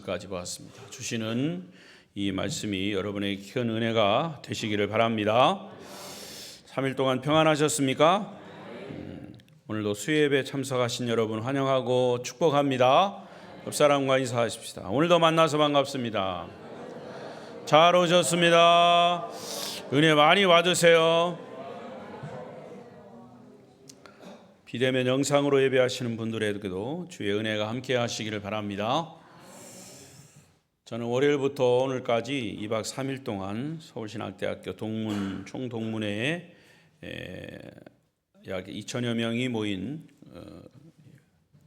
까지 보았습니다. 주시는 이 말씀이 여러분에게 큰 은혜가 되시기를 바랍니다. 3일 동안 평안하셨습니까? 오늘도 수예배 참석하신 여러분 환영하고 축복합니다. 옆사람과 인사하십시다. 오늘도 만나서 반갑습니다. 잘 오셨습니다. 은혜 많이 받으세요. 비대면 영상으로 예배하시는 분들에게도 주의 은혜가 함께 하시기를 바랍니다. 저는 월요일부터 오늘까지 2박 3일 동안 서울신학대학교 총동문회에 약 2천여 명이 모인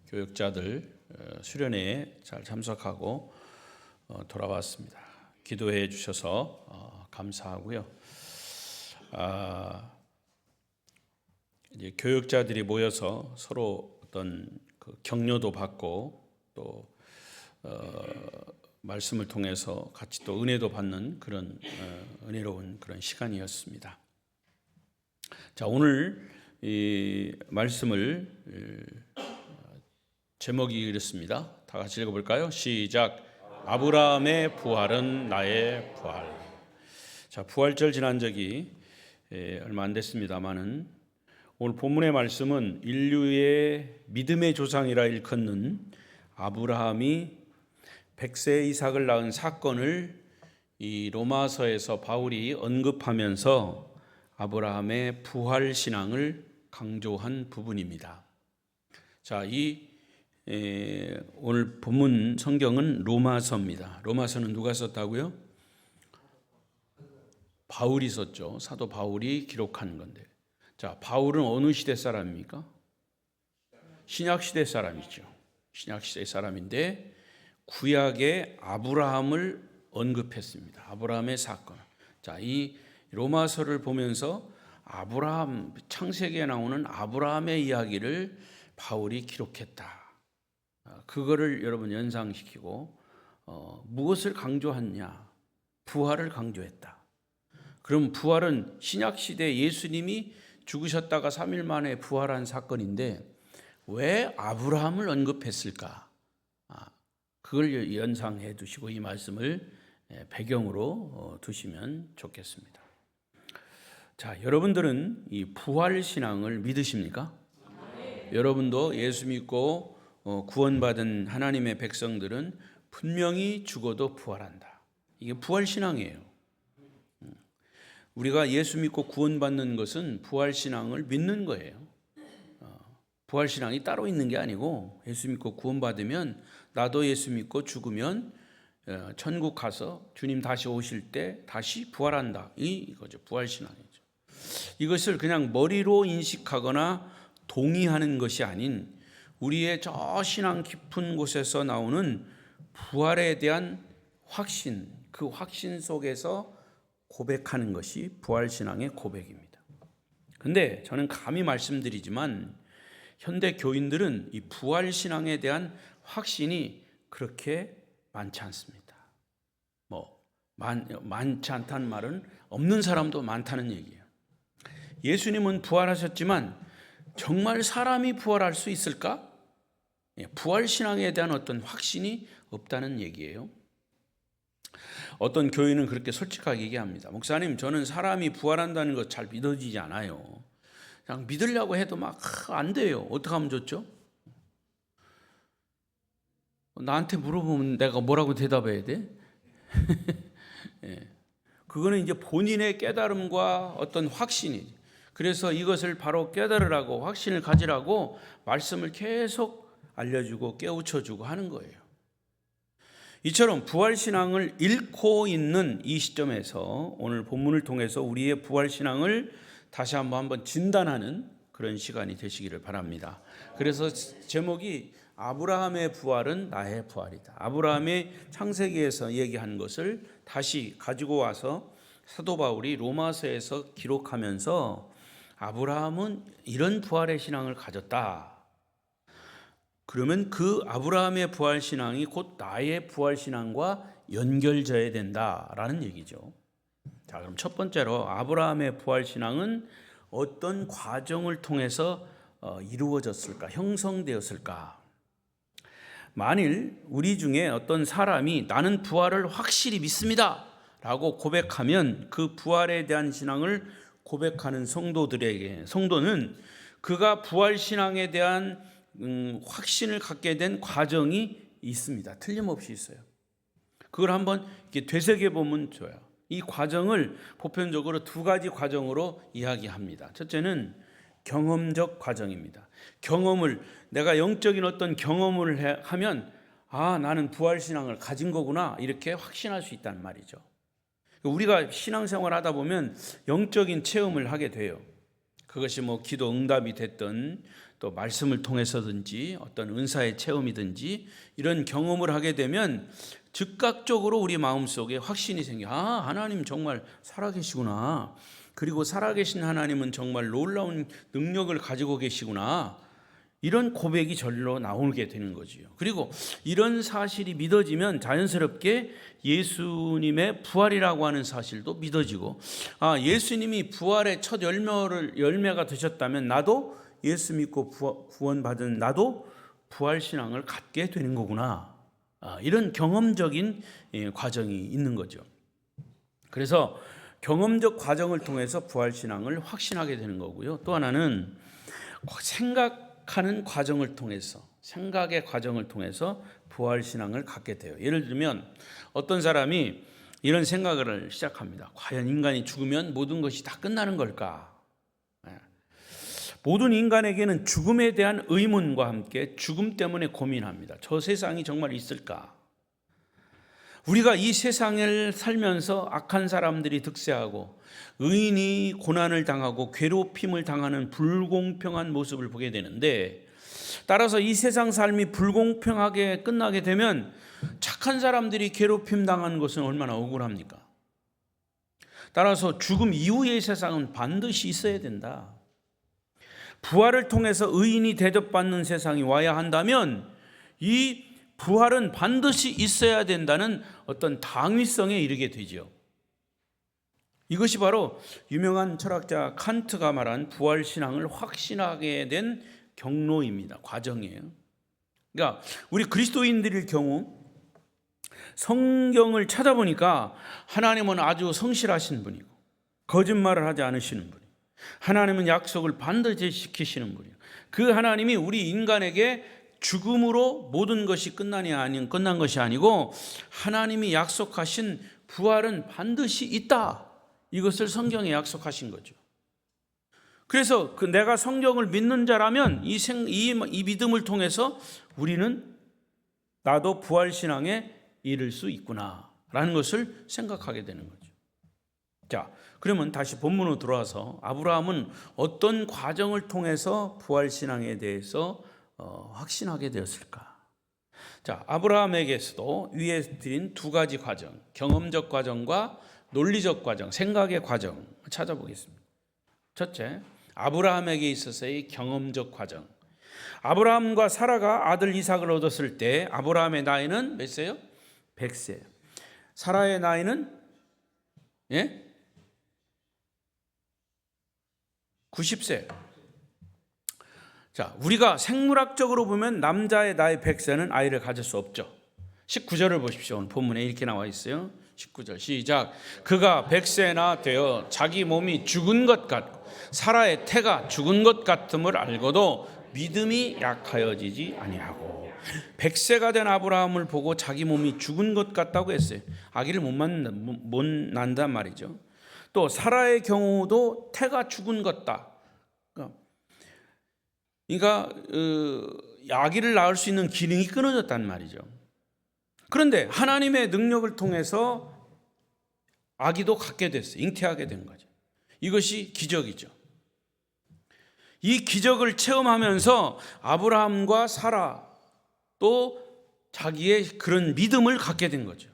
교역자들 수련회에 잘 참석하고 돌아왔습니다. 기도해 주셔서 감사하고요. 이제 교역자들이 모여서 서로 어떤 격려도 받고 또 말씀을 통해서 같이 또 은혜도 받는 그런 은혜로운 그런 시간이었습니다. 자, 오늘 이 말씀을 제목이 이렇습니다. 다 같이 읽어볼까요? 시작. 아브라함의 부활은 나의 부활. 자, 부활절 지난 적이 얼마 안 됐습니다만은 오늘 본문의 말씀은 인류의 믿음의 조상이라 일컫는 아브라함이 백세 이삭을 낳은 사건을 이 로마서에서 바울이 언급하면서 아브라함의 부활 신앙을 강조한 부분입니다. 자, 오늘 본문 성경은 로마서입니다. 로마서는 누가 썼다고요? 바울이 썼죠. 사도 바울이 기록한 건데. 자, 바울은 어느 시대 사람입니까? 신약 시대 사람이죠. 신약 시대 사람인데 구약의 아브라함을 언급했습니다. 아브라함의 사건. 자, 이 로마서를 보면서 아브라함, 창세기에 나오는 아브라함의 이야기를 바울이 기록했다. 그거를 여러분 연상시키고 무엇을 강조했냐? 부활을 강조했다. 그럼 부활은 신약 시대 예수님이 죽으셨다가 3일 만에 부활한 사건인데 왜 아브라함을 언급했을까? 그걸 연상해 두시고 이 말씀을 배경으로 두시면 좋겠습니다. 자, 여러분들은 이 부활 신앙을 믿으십니까? 여러분도 예수 믿고 구원받은 하나님의 백성들은 분명히 죽어도 부활한다. 이게 부활 신앙이에요. 우리가 예수 믿고 구원받는 것은 부활 신앙을 믿는 거예요. 부활 신앙이 따로 있는 게 아니고 예수 믿고 구원받으면 나도 예수 믿고 죽으면 천국 가서 주님 다시 오실 때 다시 부활한다. 이거죠. 부활 신앙이죠. 이것을 그냥 머리로 인식하거나 동의하는 것이 아닌 우리의 저 신앙 깊은 곳에서 나오는 부활에 대한 확신, 그 확신 속에서 고백하는 것이 부활 신앙의 고백입니다. 근데 저는 감히 말씀드리지만 현대 교인들은 이 부활 신앙에 대한 확신이 그렇게 많지 않습니다. 많지 않다는 말은 없는 사람도 많다는 얘기예요. 예수님은 부활하셨지만 정말 사람이 부활할 수 있을까? 부활 신앙에 대한 어떤 확신이 없다는 얘기예요. 어떤 교인은 그렇게 솔직하게 얘기합니다. 목사님, 저는 사람이 부활한다는 것 잘 믿어지지 않아요. 그냥 믿으려고 해도 막 안 돼요. 어떻게 하면 좋죠? 나한테 물어보면 내가 뭐라고 대답해야 돼? 그거는 이제 본인의 깨달음과 어떤 확신이. 그래서 이것을 바로 깨달으라고 확신을 가지라고 말씀을 계속 알려주고 깨우쳐주고 하는 거예요. 이처럼 부활신앙을 잃고 있는 이 시점에서 오늘 본문을 통해서 우리의 부활신앙을 다시 한번 진단하는 그런 시간이 되시기를 바랍니다. 그래서 제목이 아브라함의 부활은 나의 부활이다. 아브라함의 창세기에서 얘기한 것을 다시 가지고 와서 사도 바울이 로마서에서 기록하면서 아브라함은 이런 부활의 신앙을 가졌다. 그러면 그 아브라함의 부활 신앙이 곧 나의 부활 신앙과 연결져야 된다라는 얘기죠. 자, 그럼 첫 번째로 아브라함의 부활 신앙은 어떤 과정을 통해서 이루어졌을까, 형성되었을까? 만일 우리 중에 어떤 사람이 나는 부활을 확실히 믿습니다 라고 고백하면 그 부활에 대한 신앙을 고백하는 성도는 그가 부활 신앙에 대한 확신을 갖게 된 과정이 있습니다. 틀림없이 있어요. 그걸 한번 이렇게 되새겨 보면 좋아요. 이 과정을 보편적으로 두 가지 과정으로 이야기합니다. 첫째는 경험적 과정입니다. 내가 영적인 어떤 경험을 하면 나는 부활 신앙을 가진 거구나 이렇게 확신할 수 있다는 말이죠. 우리가 신앙생활 하다 보면 영적인 체험을 하게 돼요. 그것이 기도 응답이 됐든 또 말씀을 통해서든지 어떤 은사의 체험이든지 이런 경험을 하게 되면 즉각적으로 우리 마음속에 확신이 생겨. 하나님 정말 살아계시구나. 그리고 살아계신 하나님은 정말 놀라운 능력을 가지고 계시구나. 이런 고백이 절로 나오게 되는 거지요. 그리고 이런 사실이 믿어지면 자연스럽게 예수님의 부활이라고 하는 사실도 믿어지고, 예수님이 부활의 첫 열매가 되셨다면 나도 예수 믿고 구원받은 나도 부활 신앙을 갖게 되는 거구나. 이런 경험적인 과정이 있는 거죠. 그래서 경험적 과정을 통해서 부활 신앙을 확신하게 되는 거고요. 또 하나는 생각의 과정을 통해서 부활 신앙을 갖게 돼요. 예를 들면 어떤 사람이 이런 생각을 시작합니다. 과연 인간이 죽으면 모든 것이 다 끝나는 걸까? 모든 인간에게는 죽음에 대한 의문과 함께 죽음 때문에 고민합니다. 저 세상이 정말 있을까? 우리가 이 세상을 살면서 악한 사람들이 득세하고 의인이 고난을 당하고 괴롭힘을 당하는 불공평한 모습을 보게 되는데, 따라서 이 세상 삶이 불공평하게 끝나게 되면 착한 사람들이 괴롭힘 당하는 것은 얼마나 억울합니까? 따라서 죽음 이후의 세상은 반드시 있어야 된다. 부활을 통해서 의인이 대접받는 세상이 와야 한다면 이 부활은 반드시 있어야 된다는 어떤 당위성에 이르게 되죠. 이것이 바로 유명한 철학자 칸트가 말한 부활 신앙을 확신하게 된 경로입니다. 과정이에요. 그러니까 우리 그리스도인들일 경우 성경을 찾아보니까 하나님은 아주 성실하신 분이고 거짓말을 하지 않으시는 분이고 하나님은 약속을 반드시 지키시는 분이에요. 그 하나님이 우리 인간에게 죽음으로 모든 것이 끝난 것이 아니고 하나님이 약속하신 부활은 반드시 있다. 이것을 성경에 약속하신 거죠. 그래서 내가 성경을 믿는 자라면 이 믿음을 통해서 나도 부활 신앙에 이를 수 있구나라는 것을 생각하게 되는 거죠. 자, 그러면 다시 본문으로 돌아와서 아브라함은 어떤 과정을 통해서 부활 신앙에 대해서 확신하게 되었을까? 자, 아브라함에게서도 위에 드린 두 가지 과정, 경험적 과정과 논리적 과정, 생각의 과정 찾아보겠습니다. 첫째, 아브라함에게 있어서의 경험적 과정. 아브라함과 사라가 아들 이삭을 얻었을 때 아브라함의 나이는 몇 세요? 100세. 사라의 나이는 90세. 자, 우리가 생물학적으로 보면 남자의 나이 100세는 아이를 가질 수 없죠. 19절을 보십시오. 오늘 본문에 이렇게 나와 있어요. 19절 시작. 그가 100세나 되어 자기 몸이 죽은 것 같고 사라의 태가 죽은 것 같음을 알고도 믿음이 약하여지지 아니하고. 100세가 된 아브라함을 보고 자기 몸이 죽은 것 같다고 했어요. 아기를 못 낳는단 말이죠. 또 사라의 경우도 태가 죽은 것다. 그러니까 아기를 낳을 수 있는 기능이 끊어졌단 말이죠. 그런데 하나님의 능력을 통해서 아기도 갖게 됐어요. 잉태하게 된 거죠. 이것이 기적이죠. 이 기적을 체험하면서 아브라함과 사라 또 자기의 그런 믿음을 갖게 된 거죠.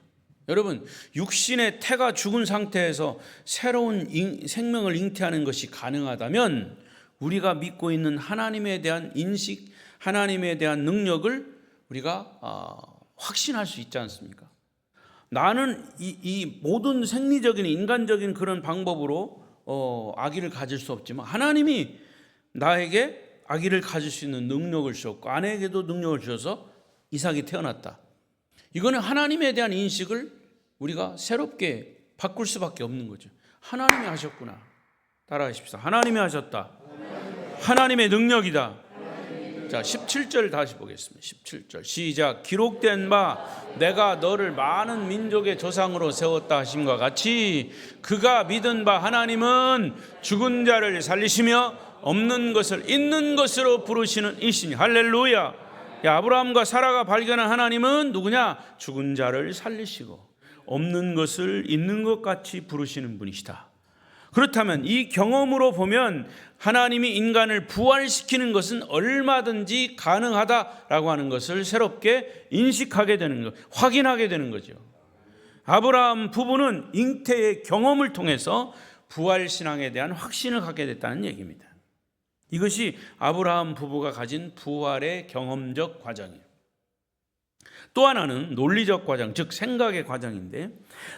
여러분, 육신의 태가 죽은 상태에서 새로운 생명을 잉태하는 것이 가능하다면 우리가 믿고 있는 하나님에 대한 인식, 하나님에 대한 능력을 우리가 확신할 수 있지 않습니까? 나는 이 모든 생리적인 인간적인 그런 방법으로 아기를 가질 수 없지만 하나님이 나에게 아기를 가질 수 있는 능력을 주셨고 아내에게도 능력을 주셔서 이삭이 태어났다. 이거는 하나님에 대한 인식을 우리가 새롭게 바꿀 수밖에 없는 거죠. 하나님이 하셨구나. 따라하십시오. 하나님이 하셨다. 하나님의 능력이다. 자, 17절 다시 보겠습니다. 17절 시작. 기록된 바 내가 너를 많은 민족의 조상으로 세웠다 하심과 같이 그가 믿은 바 하나님은 죽은 자를 살리시며 없는 것을 있는 것으로 부르시는 이시니. 할렐루야. 아브라함과 사라가 발견한 하나님은 누구냐? 죽은 자를 살리시고 없는 것을 있는 것 같이 부르시는 분이시다. 그렇다면 이 경험으로 보면 하나님이 인간을 부활시키는 것은 얼마든지 가능하다라고 하는 것을 새롭게 인식하게 되는 것, 확인하게 되는 거죠. 아브라함 부부는 잉태의 경험을 통해서 부활신앙에 대한 확신을 갖게 됐다는 얘기입니다. 이것이 아브라함 부부가 가진 부활의 경험적 과정이에요. 또 하나는 논리적 과정, 즉 생각의 과정인데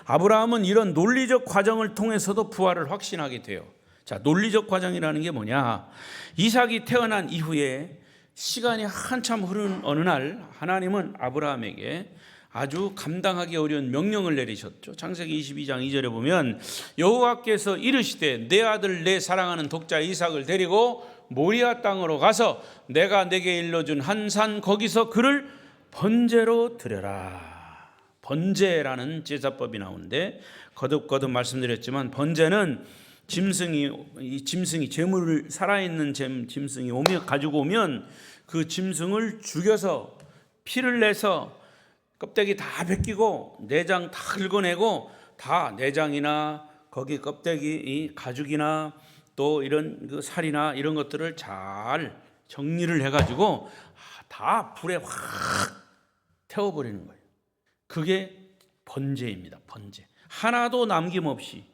아브라함은 이런 논리적 과정을 통해서도 부활을 확신하게 돼요. 자, 논리적 과정이라는 게 뭐냐? 이삭이 태어난 이후에 시간이 한참 흐른 어느 날 하나님은 아브라함에게 아주 감당하기 어려운 명령을 내리셨죠. 창세기 22장 2절에 보면 여호와께서 이르시되 내 아들 내 사랑하는 독자 이삭을 데리고 모리아 땅으로 가서 내가 내게 일러준 한 산 거기서 그를 번제로 드려라. 번제라는 제사법이 나오는데 거듭 말씀드렸지만 번제는 짐승이 제물을 살아있는 짐승이 가지고 오면 그 짐승을 죽여서 피를 내서 껍데기 다 벗기고 내장 다 긁어내고 다 내장이나 거기 껍데기 이 가죽이나 또 이런 그 살이나 이런 것들을 잘 정리를 해가지고 다 불에 확 태워버리는 거예요. 그게 번제입니다. 번제. 하나도 남김없이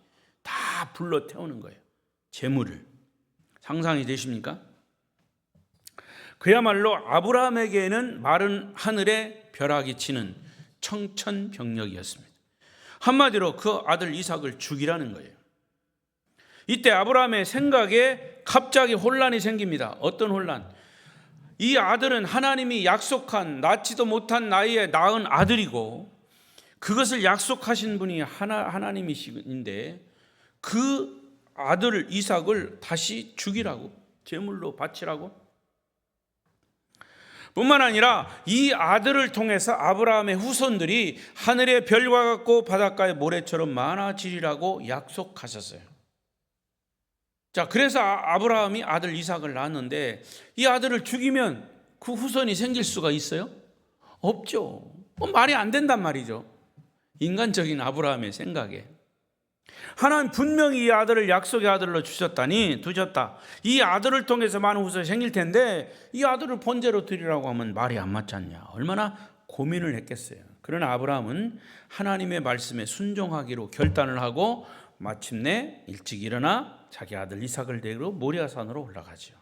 다 불러 태우는 거예요. 제물을. 상상이 되십니까? 그야말로 아브라함에게는 마른 하늘에 벼락이 치는 청천벽력이었습니다. 한마디로 그 아들 이삭을 죽이라는 거예요. 이때 아브라함의 생각에 갑자기 혼란이 생깁니다. 어떤 혼란? 이 아들은 하나님이 약속한 낳지도 못한 나이에 낳은 아들이고 그것을 약속하신 분이 하나님이신데 그 아들 이삭을 다시 죽이라고, 제물로 바치라고? 뿐만 아니라 이 아들을 통해서 아브라함의 후손들이 하늘의 별과 같고 바닷가의 모래처럼 많아지리라고 약속하셨어요. 자, 그래서 아브라함이 아들 이삭을 낳았는데 이 아들을 죽이면 그 후손이 생길 수가 있어요? 없죠. 말이 안 된단 말이죠. 인간적인 아브라함의 생각에. 하나님 분명히 이 아들을 약속의 아들로 두셨다. 이 아들을 통해서 많은 후손이 생길 텐데 이 아들을 번제로 드리라고 하면 말이 안 맞지 않냐. 얼마나 고민을 했겠어요. 그러나 아브라함은 하나님의 말씀에 순종하기로 결단을 하고 마침내 일찍 일어나 자기 아들 이삭을 데리고 모리아산으로 올라가죠.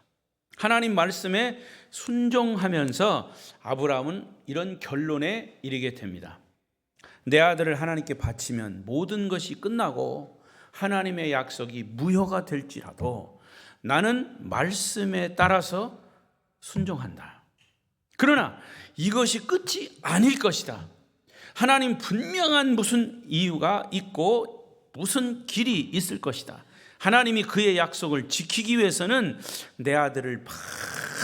하나님 말씀에 순종하면서 아브라함은 이런 결론에 이르게 됩니다. 내 아들을 하나님께 바치면 모든 것이 끝나고 하나님의 약속이 무효가 될지라도 나는 말씀에 따라서 순종한다. 그러나 이것이 끝이 아닐 것이다. 하나님 분명한 무슨 이유가 있고 무슨 길이 있을 것이다. 하나님이 그의 약속을 지키기 위해서는 내 아들을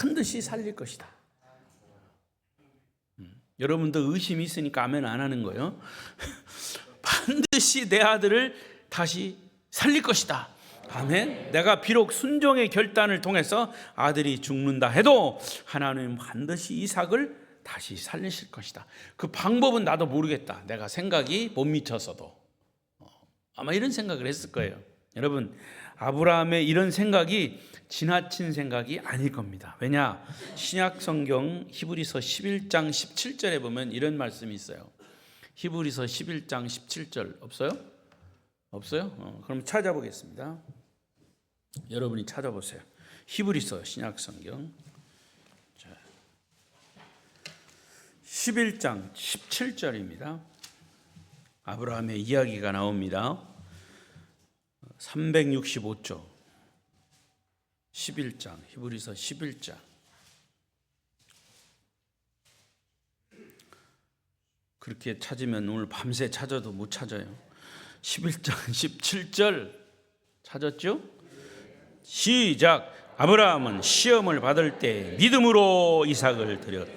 반드시 살릴 것이다. 여러분도 의심이 있으니까 아멘 안 하는 거예요. 반드시 내 아들을 다시 살릴 것이다. 아멘. 내가 비록 순종의 결단을 통해서 아들이 죽는다 해도 하나님은 반드시 이삭을 다시 살리실 것이다. 그 방법은 나도 모르겠다. 내가 생각이 못 미쳐서도. 아마 이런 생각을 했을 거예요. 여러분, 아브라함의 이런 생각이 지나친 생각이 아닐 겁니다. 왜냐? 신약 성경 히브리서 11장 17절에 보면 이런 말씀이 있어요. 히브리서 11장 17절 없어요? 없어요? 그럼 찾아보겠습니다. 여러분이 찾아보세요. 히브리서 신약 성경 11장 17절입니다. 아브라함의 이야기가 나옵니다. 365조 11장 히브리서 11장 그렇게 찾으면 오늘 밤새 찾아도 못 찾아요. 11장 17절 찾았죠? 시작. 아브라함은 시험을 받을 때 믿음으로 이삭을 드렸다.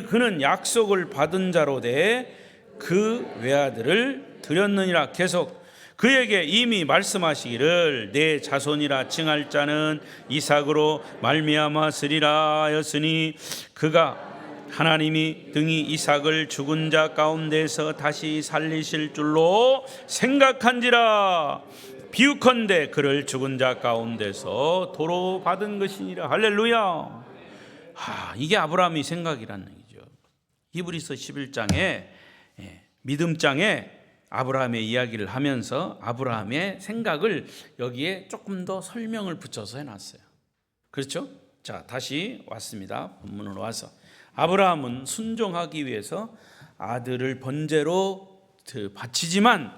그는 약속을 받은 자로 돼 그 외아들을 드렸느니라. 계속 그에게 이미 말씀하시기를 내 자손이라 칭할 자는 이삭으로 말미암아 쓰리라 하였으니 그가 하나님이 등이 이삭을 죽은 자 가운데서 다시 살리실 줄로 생각한지라. 비유컨대 그를 죽은 자 가운데서 도로 받은 것이니라. 할렐루야. 이게 아브라함의 생각이라는 얘기죠. 히브리서 11장에 믿음장에 아브라함의 이야기를 하면서 아브라함의 생각을 여기에 조금 더 설명을 붙여서 해놨어요. 그렇죠? 자, 다시 왔습니다. 본문으로 와서 아브라함은 순종하기 위해서 아들을 번제로 바치지만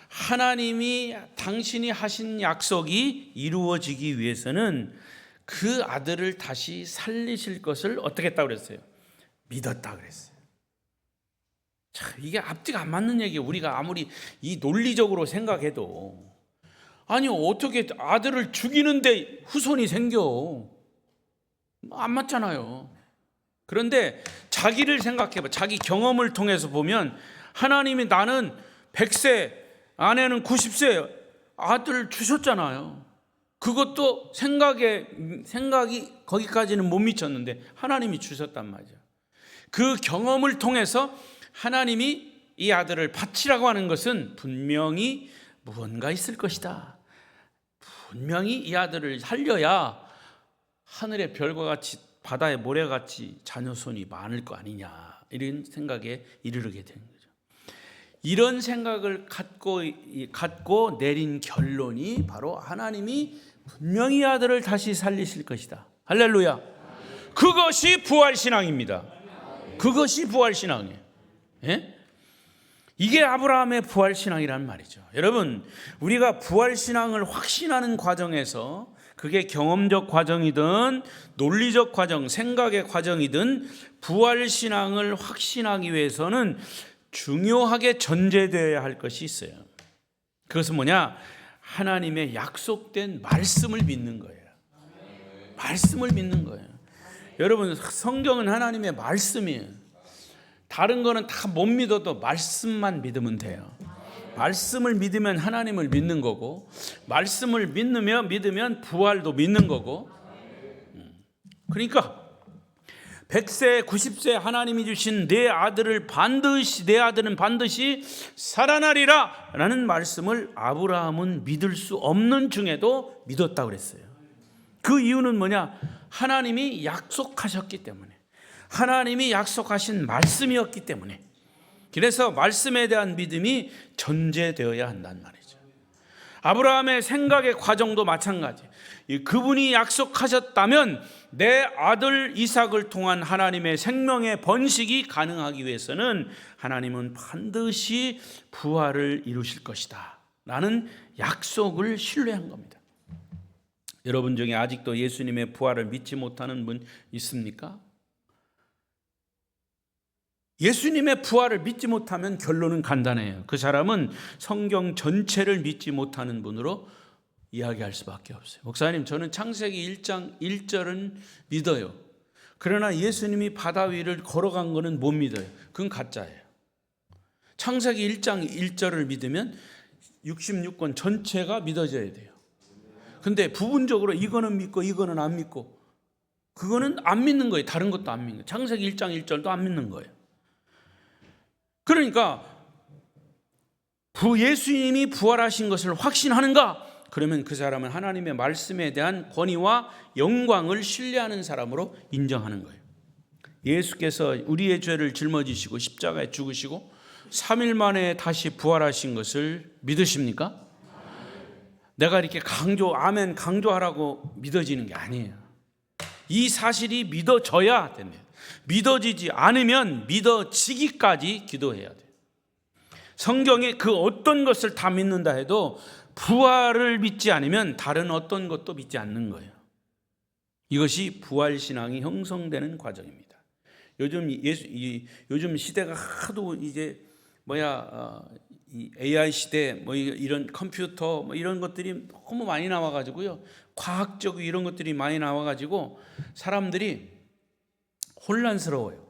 하나님이 당신이 하신 약속이 이루어지기 위해서는 그 아들을 다시 살리실 것을 어떻게 했다고 그랬어요? 믿었다 그랬어요. 자, 이게 앞뒤가 안 맞는 얘기예요. 우리가 아무리 이 논리적으로 생각해도 아니 어떻게 아들을 죽이는데 후손이 생겨? 안 맞잖아요. 그런데 자기를 생각해봐. 자기 경험을 통해서 보면 하나님이 나는 100세 아내는 90세 아들 주셨잖아요. 그것도 생각이 거기까지는 못 미쳤는데 하나님이 주셨단 말이죠. 그 경험을 통해서 하나님이 이 아들을 바치라고 하는 것은 분명히 무언가 있을 것이다. 분명히 이 아들을 살려야 하늘의 별과 같이 바다의 모래같이 자녀손이 많을 거 아니냐, 이런 생각에 이르게 된 거죠. 이런 생각을 갖고 내린 결론이 바로 하나님이 분명히 아들을 다시 살리실 것이다. 할렐루야. 그것이 부활신앙입니다. 그것이 부활신앙이에요. 예? 이게 아브라함의 부활신앙이란 말이죠. 여러분, 우리가 부활신앙을 확신하는 과정에서 그게 경험적 과정이든 논리적 과정, 생각의 과정이든 부활신앙을 확신하기 위해서는 중요하게 전제되어야 할 것이 있어요. 그것은 뭐냐? 하나님의 약속된 말씀을 믿는 거예요. 말씀을 믿는 거예요. 여러분, 성경은 하나님의 말씀이에요. 다른 거는 다 못 믿어도 말씀만 믿으면 돼요. 말씀을 믿으면 하나님을 믿는 거고, 말씀을 믿으면 부활도 믿는 거고. 그러니까 100세 90세 하나님이 주신 내 아들은 반드시 살아나리라 라는 말씀을 아브라함은 믿을 수 없는 중에도 믿었다고 그랬어요. 그 이유는 뭐냐? 하나님이 약속하셨기 때문에, 하나님이 약속하신 말씀이었기 때문에. 그래서 말씀에 대한 믿음이 전제되어야 한단 말이죠. 아브라함의 생각의 과정도 마찬가지. 그분이 약속하셨다면 내 아들 이삭을 통한 하나님의 생명의 번식이 가능하기 위해서는 하나님은 반드시 부활을 이루실 것이다 라는 약속을 신뢰한 겁니다. 여러분 중에 아직도 예수님의 부활을 믿지 못하는 분 있습니까? 예수님의 부활을 믿지 못하면 결론은 간단해요. 그 사람은 성경 전체를 믿지 못하는 분으로 이야기할 수밖에 없어요. 목사님, 저는 창세기 1장 1절은 믿어요. 그러나 예수님이 바다 위를 걸어간 거는 못 믿어요. 그건 가짜예요. 창세기 1장 1절을 믿으면 66권 전체가 믿어져야 돼요. 근데 부분적으로 이거는 믿고 이거는 안 믿고, 그거는 안 믿는 거예요. 다른 것도 안 믿는 거예요. 창세기 1장 1절도 안 믿는 거예요. 그러니까 예수님이 부활하신 것을 확신하는가? 그러면 그 사람은 하나님의 말씀에 대한 권위와 영광을 신뢰하는 사람으로 인정하는 거예요. 예수께서 우리의 죄를 짊어지시고 십자가에 죽으시고 3일 만에 다시 부활하신 것을 믿으십니까? 내가 이렇게 아멘 강조하라고 믿어지는 게 아니에요. 이 사실이 믿어져야 됩니다. 믿어지지 않으면 믿어지기까지 기도해야 돼요. 성경에 그 어떤 것을 다 믿는다 해도 부활을 믿지 않으면 다른 어떤 것도 믿지 않는 거예요. 이것이 부활신앙이 형성되는 과정입니다. 요즘 시대가 하도 이제 이 AI 시대 이런 컴퓨터 이런 것들이 너무 많이 나와가지고요. 과학적 이런 것들이 많이 나와가지고 사람들이 혼란스러워요.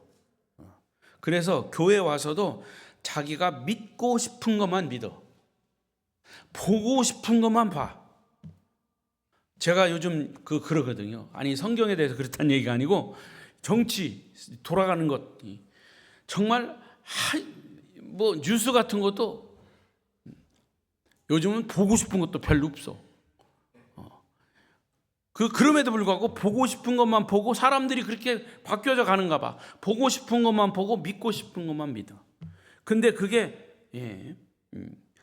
그래서 교회 와서도 자기가 믿고 싶은 것만 믿어. 보고 싶은 것만 봐. 제가 요즘 그러거든요. 아니 성경에 대해서 그렇다는 얘기가 아니고 정치 돌아가는 것 정말 뉴스 같은 것도 요즘은 보고 싶은 것도 별로 없어. 그럼에도 불구하고 보고 싶은 것만 보고 사람들이 그렇게 바뀌어져 가는가 봐. 보고 싶은 것만 보고 믿고 싶은 것만 믿어. 근데 그게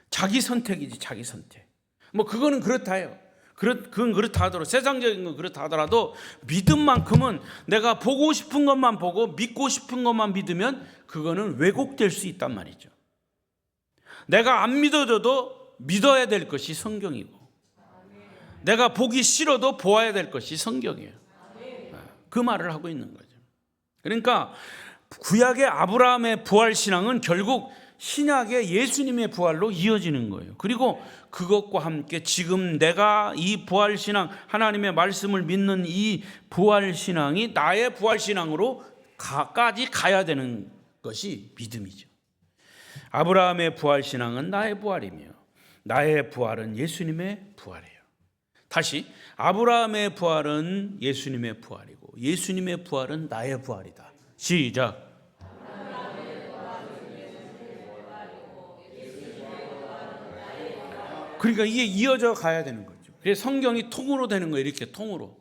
자기 선택이지, 자기 선택. 그거는 그렇다요. 그건 그렇다 하더라도, 세상적인 건 그렇다 하더라도 믿음만큼은 내가 보고 싶은 것만 보고 믿고 싶은 것만 믿으면 그거는 왜곡될 수 있단 말이죠. 내가 안 믿어져도 믿어야 될 것이 성경이고, 내가 보기 싫어도 보아야 될 것이 성경이에요. 그 말을 하고 있는 거죠. 그러니까 구약의 아브라함의 부활 신앙은 결국 신약의 예수님의 부활로 이어지는 거예요. 그리고 그것과 함께 지금 내가 이 부활 신앙, 하나님의 말씀을 믿는 이 부활 신앙이 나의 부활 신앙으로까지 가야 되는 것이 믿음이죠. 아브라함의 부활 신앙은 나의 부활이며 나의 부활은 예수님의 부활이에요. 다시, 아브라함의 부활은 예수님의 부활이고 예수님의 부활은 나의 부활이다. 시작. 그러니까 이게 이어져 가야 되는 거죠. 그래서 성경이 통으로 되는 거예요. 이렇게 통으로.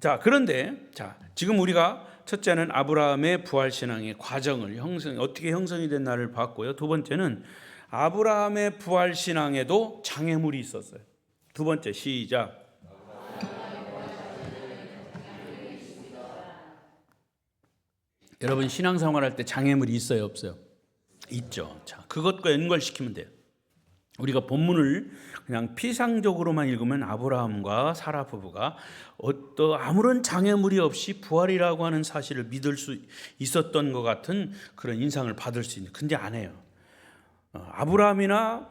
자, 그런데 지금 우리가 첫째는 아브라함의 부활 신앙의 과정을 어떻게 형성이 됐나를 봤고요. 두 번째는 아브라함의 부활 신앙에도 장애물이 있었어요. 두 번째, 시작. 여러분 신앙생활할 때 장애물이 있어요, 없어요? 있죠. 자, 그것과 연결시키면 돼요. 우리가 본문을 그냥 피상적으로만 읽으면 아브라함과 사라 부부가 아무런 장애물이 없이 부활이라고 하는 사실을 믿을 수 있었던 것 같은 그런 인상을 받을 수 있는. 근데 안 해요. 아브라함이나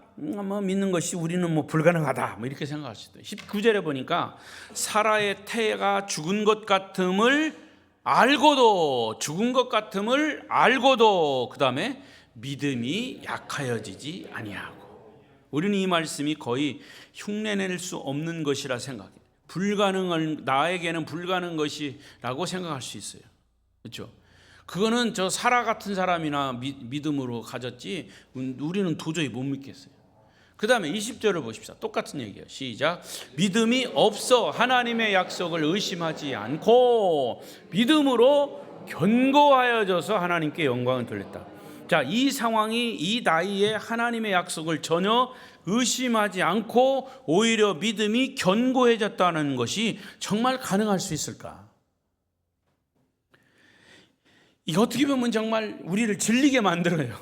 믿는 것이 우리는 불가능하다 이렇게 생각할 수 있어요. 19절에 보니까 사라의 태가 죽은 것 같음을 알고도 그 다음에 믿음이 약하여지지 아니하고. 우리는 이 말씀이 거의 흉내낼 수 없는 것이라 생각해요. 나에게는 불가능한 것이라고 생각할 수 있어요. 그렇죠? 그거는 저 사라 같은 사람이나 믿음으로 가졌지 우리는 도저히 못 믿겠어요. 그 다음에 20절을 보십시오. 똑같은 얘기예요. 시작. 믿음이 없어 하나님의 약속을 의심하지 않고 믿음으로 견고하여져서 하나님께 영광을 돌렸다. 자, 이 상황이 이 나이에 하나님의 약속을 전혀 의심하지 않고 오히려 믿음이 견고해졌다는 것이 정말 가능할 수 있을까? 이 어떻게 보면 정말 우리를 질리게 만들어요.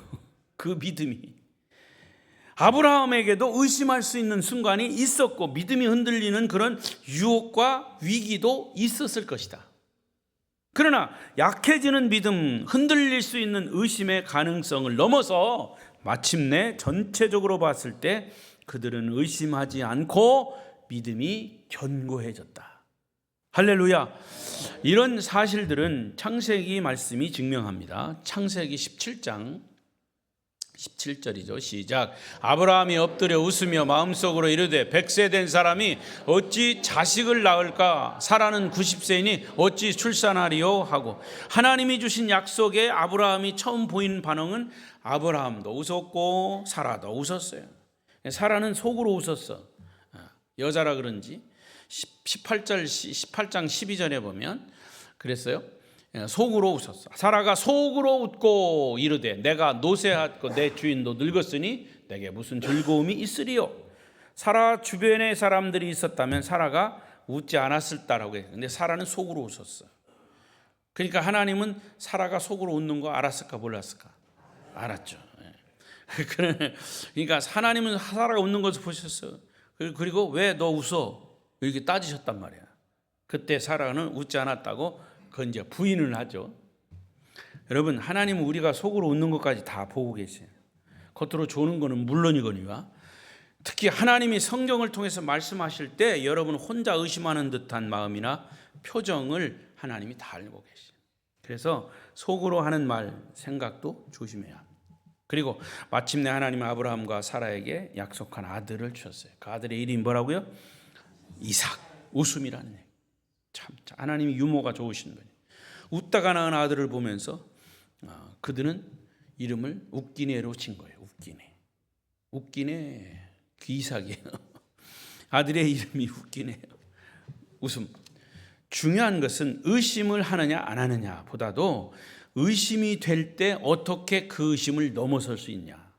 그 믿음이. 아브라함에게도 의심할 수 있는 순간이 있었고 믿음이 흔들리는 그런 유혹과 위기도 있었을 것이다. 그러나 약해지는 믿음, 흔들릴 수 있는 의심의 가능성을 넘어서 마침내 전체적으로 봤을 때 그들은 의심하지 않고 믿음이 견고해졌다. 할렐루야. 이런 사실들은 창세기 말씀이 증명합니다. 창세기 17장 17절이죠. 시작. 아브라함이 엎드려 웃으며 마음속으로 이르되 100세 된 사람이 어찌 자식을 낳을까? 사라는 90세이니 어찌 출산하리요? 하고 하나님이 주신 약속에 아브라함이 처음 보인 반응은 아브라함도 웃었고 사라도 웃었어요. 사라는 속으로 웃었어. 여자라 그런지 18장 12절에 보면 그랬어요. 속으로 웃었어. 사라가 속으로 웃고 이르되 내가 노쇠하고 내 주인도 늙었으니 내게 무슨 즐거움이 있으리요. 사라 주변에 사람들이 있었다면 사라가 웃지 않았을다라고 해요. 근데 사라는 속으로 웃었어. 그러니까 하나님은 사라가 속으로 웃는 거 알았을까 몰랐을까? 알았죠. 그러니까 하나님은 사라가 웃는 것을 보셨어요. 그리고 왜 너 웃어? 이렇게 따지셨단 말이야. 그때 사라는 웃지 않았다고 그건 이제 부인을 하죠. 여러분, 하나님은 우리가 속으로 웃는 것까지 다 보고 계세요. 겉으로 조는 거는 물론이거니와 특히 하나님이 성경을 통해서 말씀하실 때 여러분 혼자 의심하는 듯한 마음이나 표정을 하나님이 다 알고 계세요. 그래서 속으로 하는 말, 생각도 조심해야 합니다. 그리고 마침내 하나님은 아브라함과 사라에게 약속한 아들을 주셨어요. 그 아들의 이름이 뭐라고요? 이삭, 웃음이라는 얘기. 참 하나님이 유머가 좋으신 분이에요. 웃다가 낳은 아들을 보면서 그들은 이름을 웃기네로 친 거예요. 웃기네. 그 이삭이에요. 아들의 이름이 웃기네요. 웃음. 중요한 것은 의심을 하느냐 안 하느냐 보다도 의심이 될 때 어떻게 그 의심을 넘어설 수 있냐.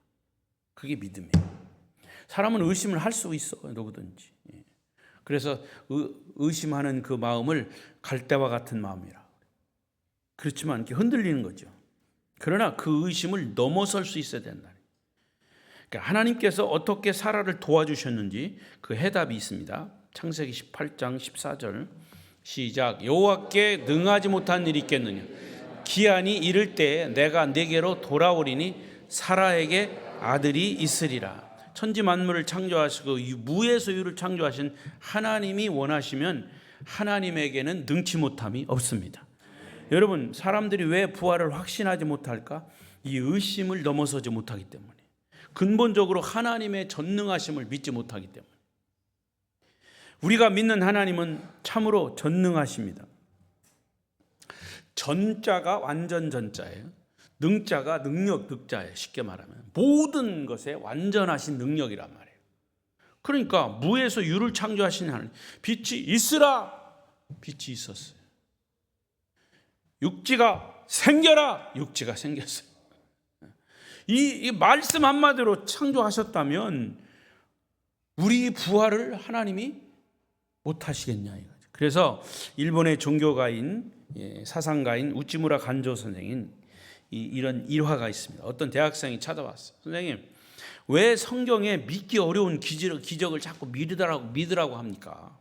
그게 믿음이에요. 사람은 의심을 할 수 있어, 누구든지. 그래서 의심하는 그 마음을 갈대와 같은 마음이라. 그렇지만 이렇게 흔들리는 거죠. 그러나 그 의심을 넘어설 수 있어야 된다. 그러니까 하나님께서 어떻게 사라를 도와주셨는지 그 해답이 있습니다. 창세기 18장 14절 시작. 여호와께 능하지 못한 일이 있겠느냐. 기한이 이를 때 내가 네게로 돌아오리니 사라에게 아들이 있으리라. 천지 만물을 창조하시고 무에서 유를 창조하신 하나님이 원하시면 하나님에게는 능치 못함이 없습니다. 여러분, 사람들이 왜 부활을 확신하지 못할까? 이 의심을 넘어서지 못하기 때문에. 근본적으로 하나님의 전능하심을 믿지 못하기 때문에. 우리가 믿는 하나님은 참으로 전능하십니다. 전자가 완전 전자예요. 능자가 능력 늑자예요. 쉽게 말하면 모든 것에 완전하신 능력이란 말이에요. 그러니까 무에서 유를 창조하신 하나님, 빛이 있으라, 빛이 있었어요. 육지가 생겨라, 육지가 생겼어요. 이 말씀 한마디로 창조하셨다면 우리 부활을 하나님이 못하시겠냐 이거죠. 그래서 일본의 종교가인 사상가인 우찌무라 간조 선생인 이런 일화가 있습니다. 어떤 대학생이 찾아왔어요. 선생님, 왜 성경에 믿기 어려운 기적을 자꾸 믿으라고 합니까?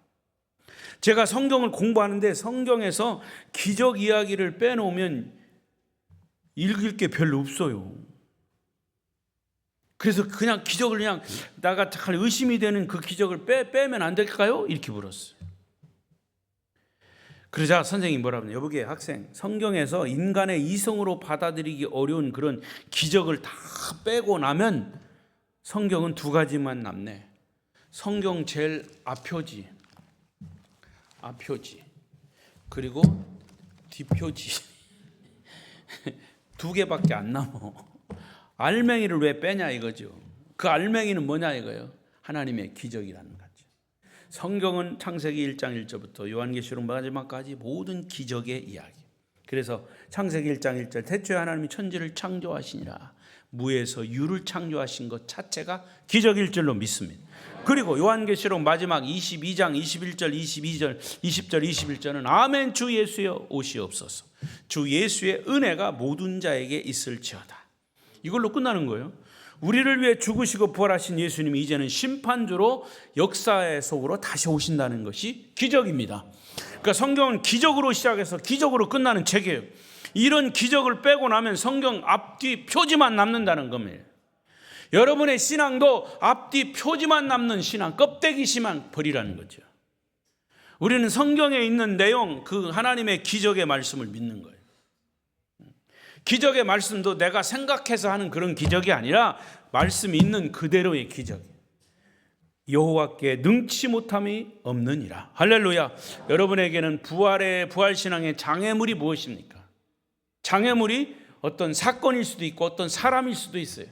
제가 성경을 공부하는데 성경에서 기적 이야기를 빼놓으면 읽을 게 별로 없어요. 그래서 그냥 기적을 그냥 나가 잘 의심이 되는 그 기적을 빼면 안 될까요? 이렇게 물었어요. 그러자 선생님이 뭐라고 하냐. 여보게 학생, 성경에서 인간의 이성으로 받아들이기 어려운 그런 기적을 다 빼고 나면 성경은 두 가지만 남네. 성경 제일 앞표지 그리고 뒷표지 두 개밖에 안 남어. 알맹이를 왜 빼냐 이거죠. 그 알맹이는 뭐냐 이거예요. 하나님의 기적이라는 거죠. 성경은 창세기 1장 1절부터 요한계시록 마지막까지 모든 기적의 이야기. 그래서 창세기 1장 1절 태초에 하나님이 천지를 창조하시니라. 무에서 유를 창조하신 것 자체가 기적일 줄로 믿습니다. 그리고 요한계시록 마지막 22장 21절 22절 20절 21절은 아멘 주 예수여 오시옵소서. 주 예수의 은혜가 모든 자에게 있을지어다. 이걸로 끝나는 거예요. 우리를 위해 죽으시고 부활하신 예수님이 이제는 심판주로 역사의 속으로 다시 오신다는 것이 기적입니다. 그러니까 성경은 기적으로 시작해서 기적으로 끝나는 책이에요. 이런 기적을 빼고 나면 성경 앞뒤 표지만 남는다는 겁니다. 여러분의 신앙도 앞뒤 표지만 남는 신앙, 껍데기심만 버리라는 거죠. 우리는 성경에 있는 내용, 그 하나님의 기적의 말씀을 믿는 거예요. 기적의 말씀도 내가 생각해서 하는 그런 기적이 아니라 말씀이 있는 그대로의 기적이에요. 여호와께 능치 못함이 없느니라. 할렐루야. 여러분에게는 부활신앙의 장애물이 무엇입니까? 장애물이 어떤 사건일 수도 있고 어떤 사람일 수도 있어요.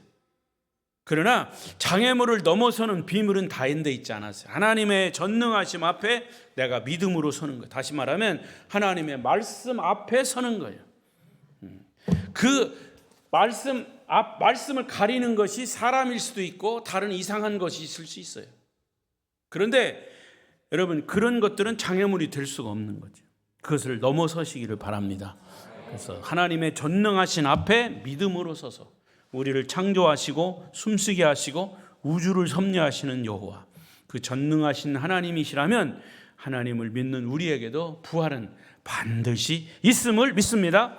그러나 장애물을 넘어서는 비밀은 다인데 있지 않았어요. 하나님의 전능하심 앞에 내가 믿음으로 서는 거예요. 다시 말하면 하나님의 말씀 앞에 서는 거예요. 그 말씀을 가리는 것이 사람일 수도 있고 다른 이상한 것이 있을 수 있어요. 그런데 여러분, 그런 것들은 장애물이 될 수가 없는 거죠. 그것을 넘어서시기를 바랍니다. 그래서 하나님의 전능하신 앞에 믿음으로 서서 우리를 창조하시고 숨쉬게 하시고 우주를 섭리하시는 여호와, 그 전능하신 하나님이시라면 하나님을 믿는 우리에게도 부활은 반드시 있음을 믿습니다.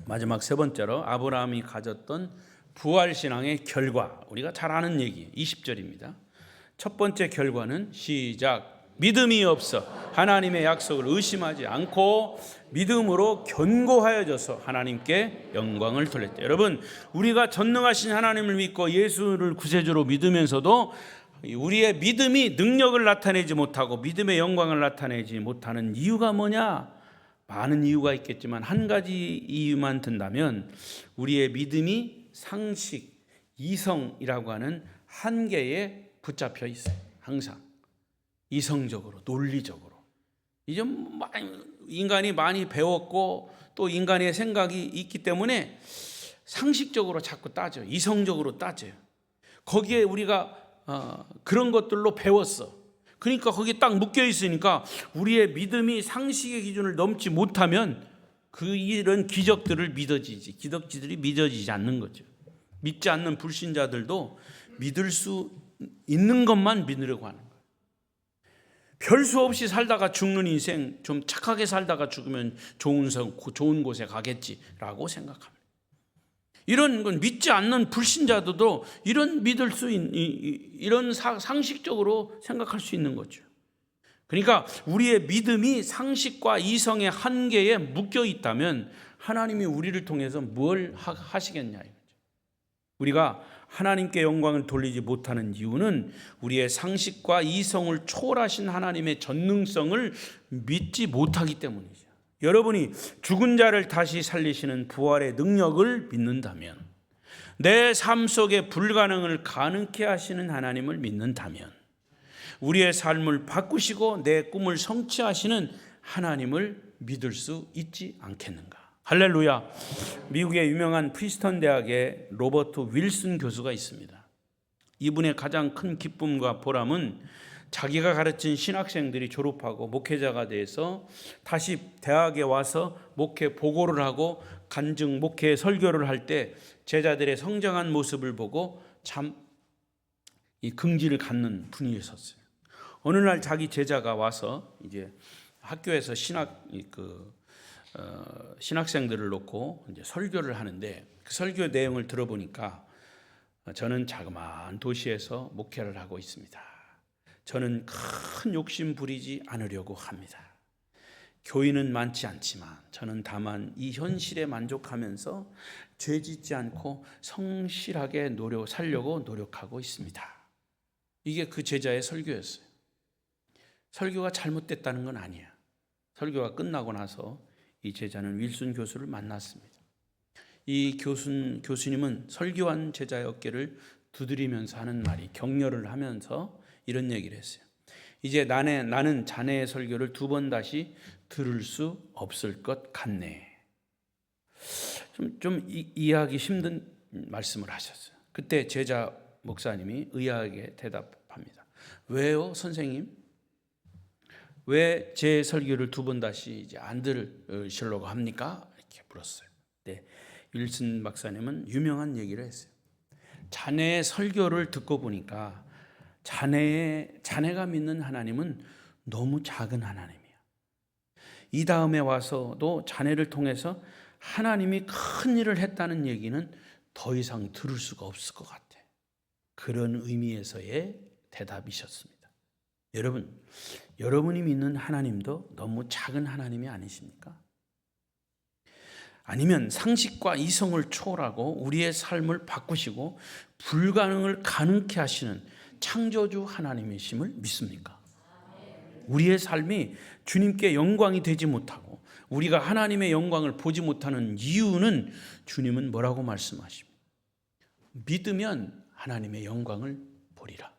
마지막 세 번째로 아브라함이 가졌던 부활신앙의 결과, 우리가 잘 아는 얘기 20절입니다. 첫 번째 결과는 시작. 믿음이 없어 하나님의 약속을 의심하지 않고 믿음으로 견고하여져서 하나님께 영광을 돌렸다. 여러분, 우리가 전능하신 하나님을 믿고 예수를 구세주로 믿으면서도 우리의 믿음이 능력을 나타내지 못하고 믿음의 영광을 나타내지 못하는 이유가 뭐냐? 많은 이유가 있겠지만 한 가지 이유만 든다면 우리의 믿음이 상식, 이성이라고 하는 한계에 붙잡혀 있어요. 항상 이성적으로, 논리적으로. 이제 인간이 많이 배웠고 또 인간의 생각이 있기 때문에 상식적으로 자꾸 따져요. 이성적으로 따져요. 거기에 우리가 그런 것들로 배웠어. 그러니까 거기에 딱 묶여 있으니까 우리의 믿음이 상식의 기준을 넘지 못하면 그 이런 기적들을 기적들이 믿어지지 않는 거죠. 믿지 않는 불신자들도 믿을 수 있는 것만 믿으려고 하는 거예요. 별 수 없이 살다가 죽는 인생, 좀 착하게 살다가 죽으면 좋은 곳에 가겠지라고 생각합니다. 이런 건 믿지 않는 불신자들도 이런 상식적으로 생각할 수 있는 거죠. 그러니까 우리의 믿음이 상식과 이성의 한계에 묶여 있다면 하나님이 우리를 통해서 뭘 하시겠냐 이거죠. 우리가 하나님께 영광을 돌리지 못하는 이유는 우리의 상식과 이성을 초월하신 하나님의 전능성을 믿지 못하기 때문이죠. 여러분이 죽은 자를 다시 살리시는 부활의 능력을 믿는다면, 내 삶 속에 불가능을 가능케 하시는 하나님을 믿는다면, 우리의 삶을 바꾸시고 내 꿈을 성취하시는 하나님을 믿을 수 있지 않겠는가? 할렐루야. 미국의 유명한 프리스턴 대학의 로버트 윌슨 교수가 있습니다. 이분의 가장 큰 기쁨과 보람은 자기가 가르친 신학생들이 졸업하고 목회자가 돼서 다시 대학에 와서 목회 보고를 하고 간증 목회 설교를 할 때 제자들의 성장한 모습을 보고 참 이 긍지를 갖는 분이었어요. 어느 날 자기 제자가 와서 이제 학교에서 신학생들을 놓고 이제 설교를 하는데 그 설교 내용을 들어보니까 저는 자그마한 도시에서 목회를 하고 있습니다. 저는 큰 욕심 부리지 않으려고 합니다. 교인은 많지 않지만 저는 다만 이 현실에 만족하면서 죄 짓지 않고 성실하게 살려고 노력하고 있습니다. 이게 그 제자의 설교였어요. 설교가 잘못됐다는 건 아니야. 설교가 끝나고 나서 이 제자는 윌슨 교수를 만났습니다. 이 교수님은 설교한 제자의 어깨를 두드리면서 하는 말이, 격려를 하면서 이런 얘기를 했어요. 이제 나는 자네의 설교를 2번 다시 들을 수 없을 것 같네. 좀 이해하기 힘든 말씀을 하셨어요. 그때 제자 목사님이 의아하게 대답합니다. 왜요, 선생님? 왜 제 설교를 2번 다시 이제 안 들으시려고 합니까? 이렇게 물었어요. 네, 윌슨 박사님은 유명한 얘기를 했어요. 자네의 설교를 듣고 보니까 자네가 믿는 하나님은 너무 작은 하나님이야. 이 다음에 와서도 자네를 통해서 하나님이 큰 일을 했다는 얘기는 더 이상 들을 수가 없을 것 같아. 그런 의미에서의 대답이셨습니다. 여러분이 믿는 하나님도 너무 작은 하나님이 아니십니까? 아니면 상식과 이성을 초월하고 우리의 삶을 바꾸시고 불가능을 가능케 하시는 창조주 하나님이심을 믿습니까? 우리의 삶이 주님께 영광이 되지 못하고 우리가 하나님의 영광을 보지 못하는 이유는 주님은 뭐라고 말씀하십니까? 믿으면 하나님의 영광을 보리라.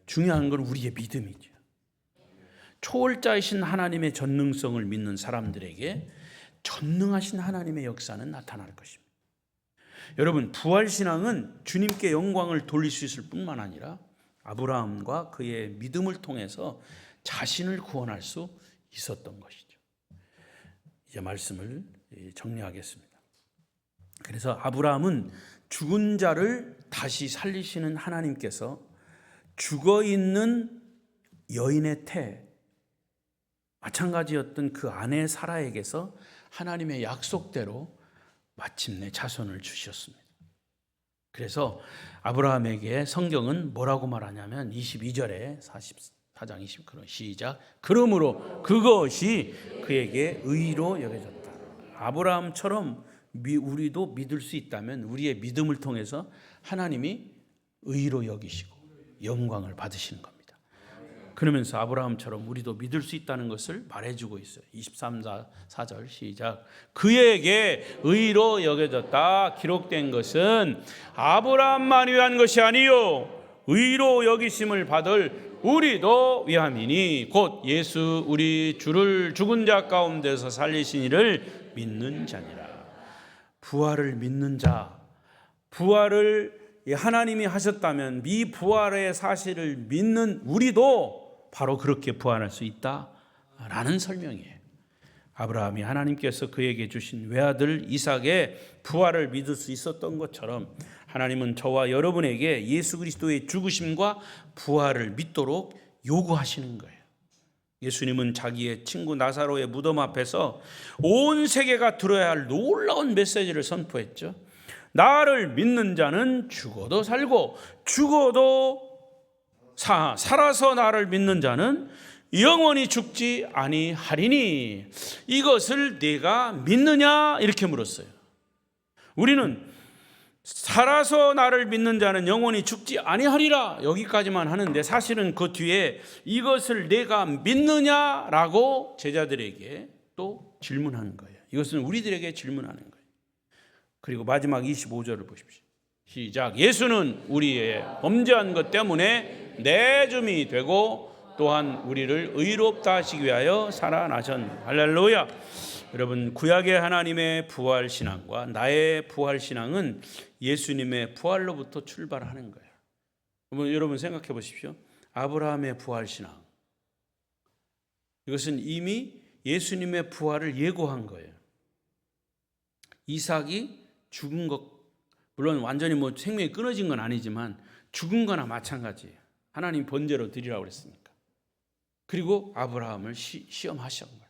중요한 건 우리의 믿음이죠. 초월자이신 하나님의 전능성을 믿는 사람들에게 전능하신 하나님의 역사는 나타날 것입니다. 여러분, 부활신앙은 주님께 영광을 돌릴 수 있을 뿐만 아니라 아브라함과 그의 믿음을 통해서 자신을 구원할 수 있었던 것이죠. 이제 말씀을 정리하겠습니다. 그래서 아브라함은 죽은 자를 다시 살리시는 하나님께서 죽어있는 여인의 태, 마찬가지였던 그 아내 사라에게서 하나님의 약속대로 마침내 자손을 주셨습니다. 그래서 아브라함에게 성경은 뭐라고 말하냐면 22절에 44장 20절 시작. 그러므로 그것이 그에게 의로 여겨졌다. 아브라함처럼 우리도 믿을 수 있다면 우리의 믿음을 통해서 하나님이 의로 여기시고 영광을 받으시는 겁니다. 그러면서 아브라함처럼 우리도 믿을 수 있다는 것을 말해주고 있어요. 23절 시작. 그에게 의로 여겨졌다 기록된 것은 아브라함만 위한 것이 아니요 의로 여기심을 받을 우리도 위함이니 곧 예수 우리 주를 죽은 자 가운데서 살리신 이를 믿는 자니라. 부활을 믿는 자, 부활을 하나님이 하셨다면 이 부활의 사실을 믿는 우리도 바로 그렇게 부활할 수 있다라는 설명이에요. 아브라함이 하나님께서 그에게 주신 외아들 이삭의 부활을 믿을 수 있었던 것처럼 하나님은 저와 여러분에게 예수 그리스도의 죽으심과 부활을 믿도록 요구하시는 거예요. 예수님은 자기의 친구 나사로의 무덤 앞에서 온 세계가 들어야 할 놀라운 메시지를 선포했죠. 나를 믿는 자는 죽어도 살고 죽어도 살아서 나를 믿는 자는 영원히 죽지 아니하리니 이것을 네가 믿느냐 이렇게 물었어요. 우리는 살아서 나를 믿는 자는 영원히 죽지 아니하리라 여기까지만 하는데 사실은 그 뒤에 이것을 내가 믿느냐라고 제자들에게 또 질문하는 거예요. 이것은 우리들에게 질문하는 거예요. 그리고 마지막 25절을 보십시오. 시작. 예수는 우리의 범죄한 것 때문에 내줌이 되고 또한 우리를 의롭다 하시기 위하여 살아나셨네. 할렐루야. 여러분, 구약의 하나님의 부활 신앙과 나의 부활 신앙은 예수님의 부활로부터 출발하는 거예요. 여러분 생각해 보십시오. 아브라함의 부활 신앙, 이것은 이미 예수님의 부활을 예고한 거예요. 이삭이 죽은 것, 물론 완전히 생명이 끊어진 건 아니지만 죽은 거나 마찬가지예요. 하나님 번제로 드리라고 그랬으니까. 그리고 아브라함을 시험하신 거예요.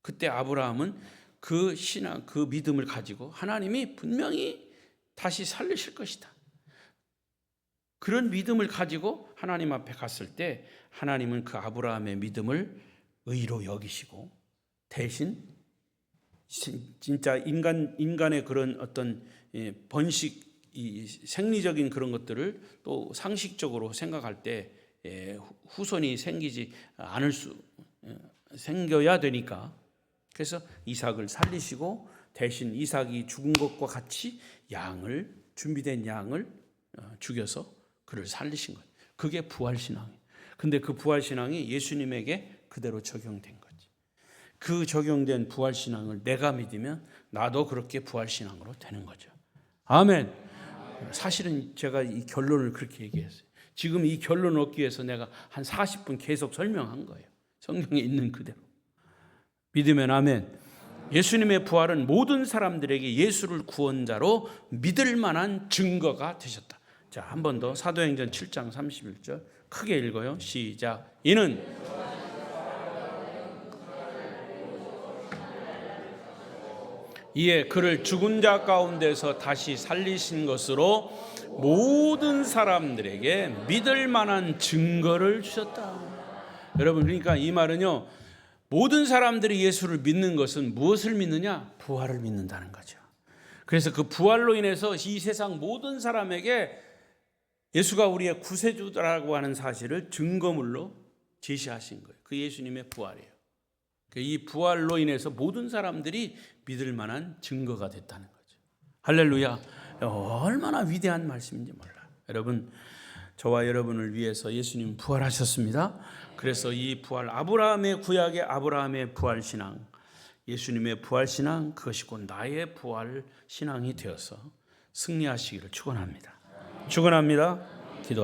그때 아브라함은 그 신앙, 그 믿음을 가지고 하나님이 분명히 다시 살리실 것이다. 그런 믿음을 가지고 하나님 앞에 갔을 때 하나님은 그 아브라함의 믿음을 의로 여기시고 대신 진짜 인간의 그런 어떤 번식, 이 생리적인 그런 것들을 또 상식적으로 생각할 때 후손이 생겨야 되니까 그래서 이삭을 살리시고 대신 이삭이 죽은 것과 같이 준비된 양을 죽여서 그를 살리신 거예요. 그게 부활신앙이에요. 근데 그 부활신앙이 예수님에게 그대로 적용된 거지. 그 적용된 부활신앙을 내가 믿으면 나도 그렇게 부활신앙으로 되는 거죠. 아멘. 사실은 제가 이 결론을 그렇게 얘기했어요. 지금 이 결론을 얻기 위해서 내가 한 40분 계속 설명한 거예요. 성경에 있는 그대로. 믿으면 아멘. 예수님의 부활은 모든 사람들에게 예수를 구원자로 믿을 만한 증거가 되셨다. 자, 한 번 더 사도행전 7장 31절 크게 읽어요. 시작. 이는 이에 그를 죽은 자 가운데서 다시 살리신 것으로 모든 사람들에게 믿을 만한 증거를 주셨다. 여러분, 그러니까 이 말은요, 모든 사람들이 예수를 믿는 것은 무엇을 믿느냐? 부활을 믿는다는 거죠. 그래서 그 부활로 인해서 이 세상 모든 사람에게 예수가 우리의 구세주라고 하는 사실을 증거물로 제시하신 거예요. 그 예수님의 부활이에요. 이 부활로 인해서 모든 사람들이 믿을 만한 증거가 됐다는 거죠. 할렐루야. 얼마나 위대한 말씀인지 몰라요. 여러분, 저와 여러분을 위해서 예수님 부활하셨습니다. 그래서 이 부활, 아브라함의 구약의 아브라함의 부활 신앙, 예수님의 부활 신앙, 그것이 곧 나의 부활 신앙이 되어서 승리하시기를 축원합니다. 축원합니다.